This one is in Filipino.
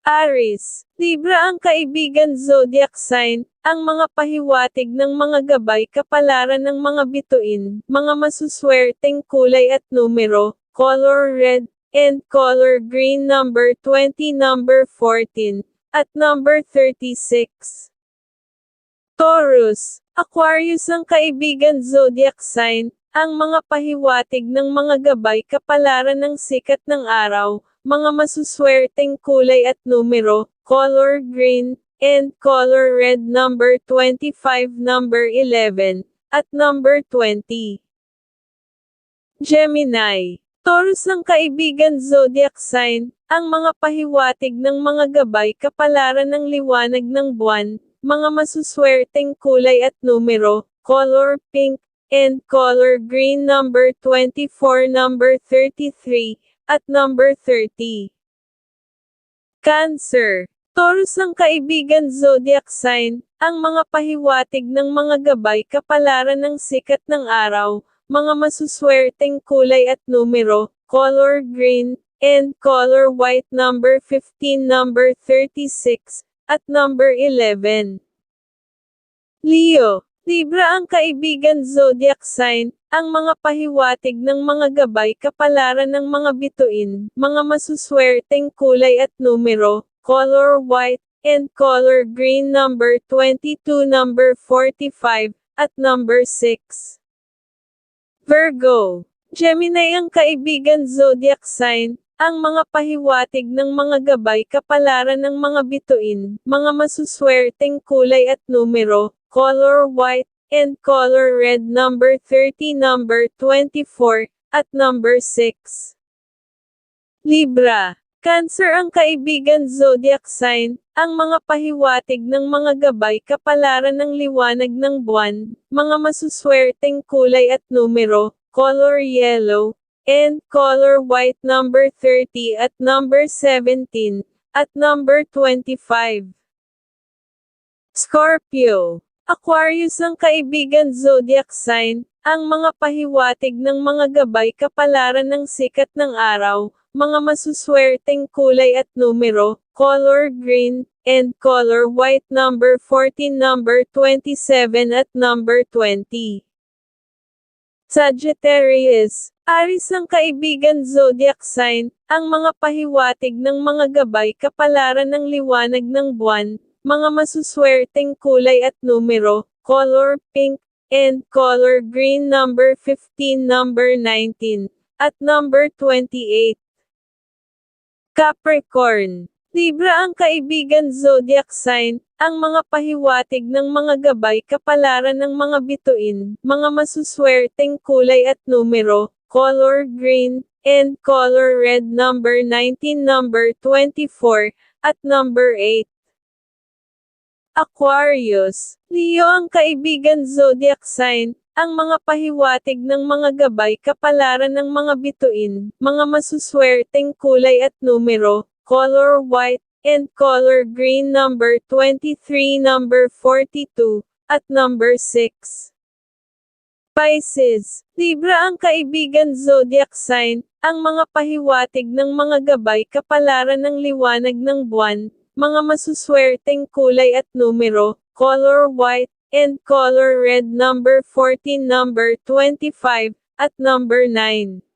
Aries, Libra ang kaibigan zodiac sign, ang mga pahiwatig ng mga gabay kapalaran ng mga bituin, mga masuswerteng kulay at numero, color red, and color green number 20, number 14, at number 36. Taurus, Aquarius ang kaibigan zodiac sign, ang mga pahiwatig ng mga gabay kapalaran ng sikat ng araw, mga masuswerteng kulay at numero, color green, and color red number 25, number 11, at number 20. Gemini, Taurus ang kaibigan zodiac sign, ang mga pahiwatig ng mga gabay kapalaran ng liwanag ng buwan, mga masuswerteng kulay at numero, color pink, and color green number 24, number 33, at number 30. Cancer, Taurus ang kaibigan zodiac sign, ang mga pahiwatig ng mga gabay kapalaran ng sikat ng araw, mga masuswerteng kulay at numero, color green, and color white number 15, number 36, at number 11. Leo, Libra ang kaibigan zodiac sign, ang mga pahiwatig ng mga gabay kapalaran ng mga bituin, mga masuswerteng kulay at numero, color white, and color green number 22, number 45, at number 6. Virgo, Gemini ang kaibigan zodiac sign, ang mga pahiwatig ng mga gabay kapalaran ng mga bituin, mga masuswerteng kulay at numero, color white, and color red number 30, number 24, at number 6. Libra, Cancer ang kaibigan zodiac sign, ang mga pahiwatig ng mga gabay kapalaran ng liwanag ng buwan, mga masuswerteng kulay at numero, color yellow, and color white number 30 at number 17, at number 25. Scorpio, Aquarius ang kaibigan zodiac sign, ang mga pahiwatig ng mga gabay kapalaran ng sikat ng araw, mga masuswerteng kulay at numero, color green, and color white number 14, number 27 at number 20. Sagittarius, Aries ang kaibigan zodiac sign, ang mga pahiwatig ng mga gabay kapalaran ng liwanag ng buwan, mga masuswerteng kulay at numero, color pink, and color green number 15, number 19, at number 28. Capricorn, Libra ang kaibigan zodiac sign, ang mga pahiwatig ng mga gabay kapalaran ng mga bituin, mga masuswerteng kulay at numero, color green, and color red number 19, number 24, at number 8. Aquarius, Leo ang kaibigan zodiac sign, ang mga pahiwatig ng mga gabay kapalaran ng mga bituin, mga masuswerteng kulay at numero, color white, and color green number 23, number 42, at number 6. Pisces, Libra ang kaibigan zodiac sign, ang mga pahiwatig ng mga gabay kapalaran ng liwanag ng buwan, mga masuswerteng kulay at numero, color white, and color red number 14, number 25, at number 9.